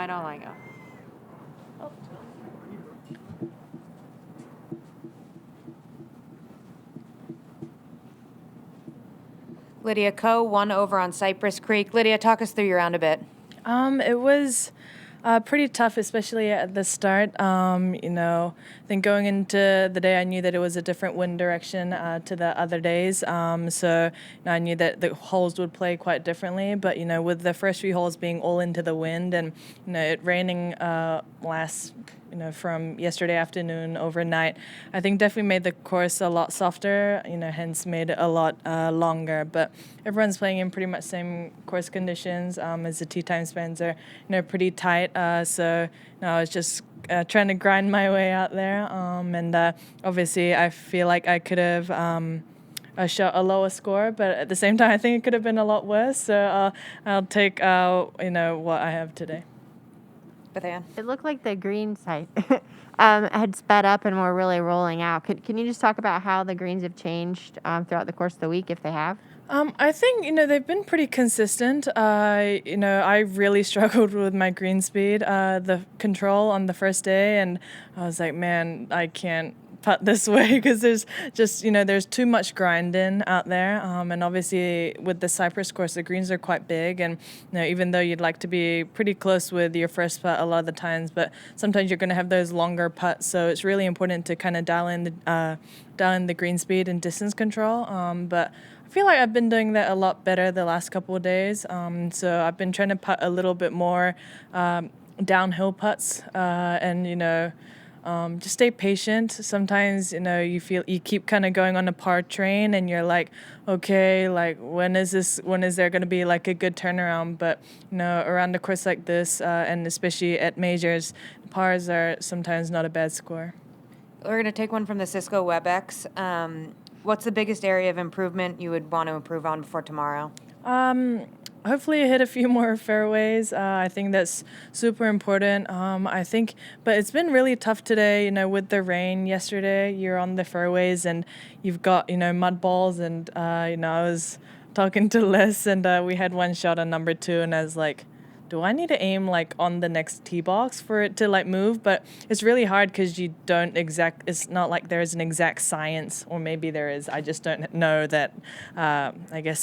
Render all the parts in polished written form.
I don't like it. Lydia Coe, 1 over on Cypress Creek. Lydia, talk us through your round a bit. It was pretty tough, especially at the start. I think going into the day, I knew that it was a different wind direction to the other days. I knew that the holes would play quite differently. But, with the first few holes being all into the wind and, it raining last from yesterday afternoon overnight, I think definitely made the course a lot softer, hence made it a lot longer. But everyone's playing in pretty much same course conditions as the tee time spans are, pretty tight. I was just trying to grind my way out there. Obviously, I feel like I could have shot a lower score, but at the same time, I think it could have been a lot worse. So I'll take, what I have today. Bethan. It looked like the green side had sped up and were really rolling out. Can you just talk about how the greens have changed throughout the course of the week, if they have? I think, they've been pretty consistent. I really struggled with my green speed, the control on the first day, and I was like, man, I can't putt this way because there's just, there's too much grinding out there. And obviously with the Cypress course, the greens are quite big. And, even though you'd like to be pretty close with your first putt a lot of the times, but sometimes you're going to have those longer putts. So it's really important to kind of dial in the green speed and distance control. But I feel like I've been doing that a lot better the last couple of days. So I've been trying to putt a little bit more downhill putts and, just stay patient. Sometimes, you feel you keep kind of going on a par train and you're like, okay, like when is there going to be like a good turnaround? But, around a course like this and especially at majors, pars are sometimes not a bad score. We're going to take one from the Cisco WebEx. What's the biggest area of improvement you would want to improve on before tomorrow? Hopefully hit a few more fairways. I think that's super important. But it's been really tough today, with the rain yesterday. You're on the fairways and you've got, mud balls. And, I was talking to Les and we had one shot on number 2 and I was like, do I need to aim like on the next tee box for it to like move? But it's really hard because you don't it's not like there's an exact science, or maybe there is. I just don't know that,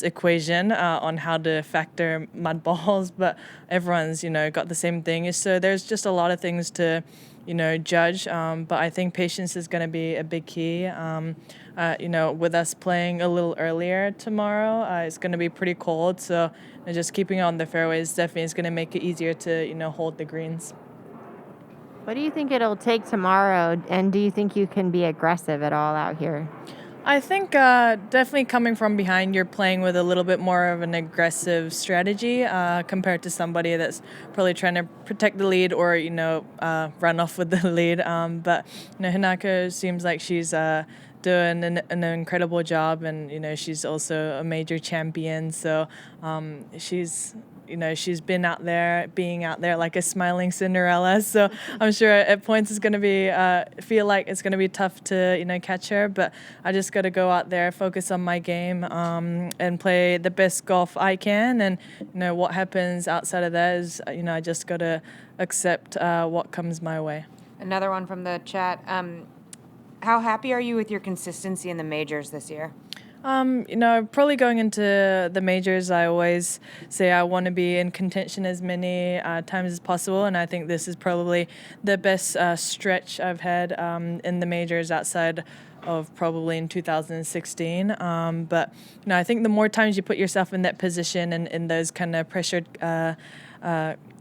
equation on how to factor mud balls, but everyone's, got the same thing. So there's just a lot of things to, judge. But I think patience is going to be a big key. With us playing a little earlier tomorrow, it's going to be pretty cold. So just keeping on the fairways definitely is going to make it easier to, hold the greens. What do you think it'll take tomorrow, and do you think you can be aggressive at all out here? I think definitely coming from behind, you're playing with a little bit more of an aggressive strategy compared to somebody that's probably trying to protect the lead or, run off with the lead. But, Hinako seems like she's doing an incredible job, and, she's also a major champion. So she's been out there, being out there like a smiling Cinderella. So I'm sure at points it's going to be, feel like it's going to be tough to, catch her. But I just got to go out there, focus on my game, and play the best golf I can. And, what happens outside of that is, I just got to accept what comes my way. Another one from the chat. How happy are you with your consistency in the majors this year? Probably going into the majors, I always say I want to be in contention as many times as possible, and I think this is probably the best stretch I've had in the majors outside of probably in 2016. But, I think the more times you put yourself in that position and in those kind of pressured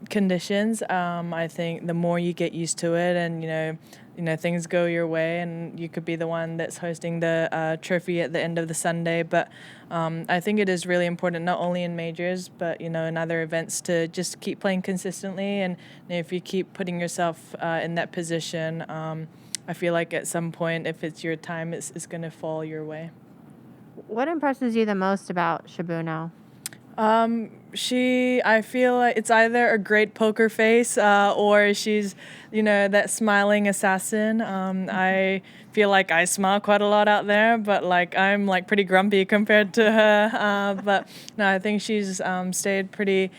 conditions, I think the more you get used to it and, things go your way and you could be the one that's hosting the trophy at the end of the Sunday. But I think it is really important, not only in majors, but, in other events to just keep playing consistently. And if you keep putting yourself in that position, I feel like at some point, if it's your time, it's going to fall your way. What impresses you the most about Shibuno? I feel like it's either a great poker face or she's, that smiling assassin. I feel like I smile quite a lot out there, but like I'm like pretty grumpy compared to her. But no, I think she's stayed pretty,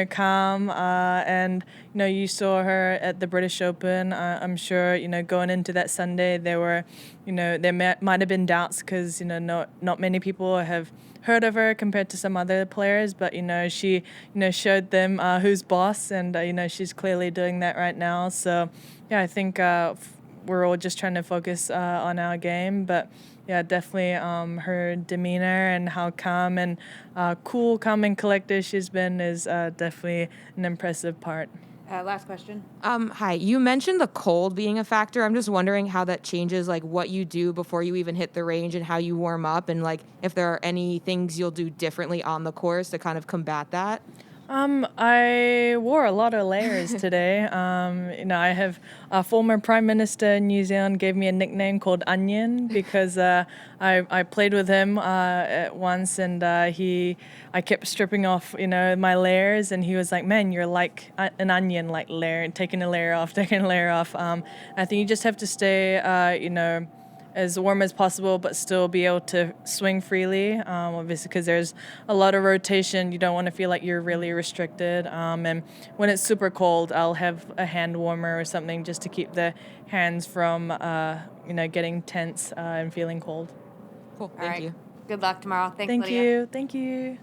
calm. And you saw her at the British Open. I'm sure, going into that Sunday, there were, there might have been doubts because not many people have heard of her compared to some other players, but she showed them who's boss, and she's clearly doing that right now. So yeah, I think we're all just trying to focus on our game, but yeah, definitely her demeanor and how calm and calm and collected she's been is definitely an impressive part. Last question. Hi. You mentioned the cold being a factor. I'm just wondering how that changes, like, what you do before you even hit the range and how you warm up, and like if there are any things you'll do differently on the course to kind of combat that. I wore a lot of layers today. I have a former Prime Minister in New Zealand gave me a nickname called Onion because I played with him at once, and I kept stripping off my layers, and he was like, "Man, you're like an onion, like layer, taking a layer off, taking a layer off." I think you just have to stay, as warm as possible, but still be able to swing freely. Obviously, because there's a lot of rotation, you don't want to feel like you're really restricted. And when it's super cold, I'll have a hand warmer or something just to keep the hands from, getting tense and feeling cold. Cool. All Thank right. you. Good luck tomorrow. Thanks, Thank Lydia. you. Thank you.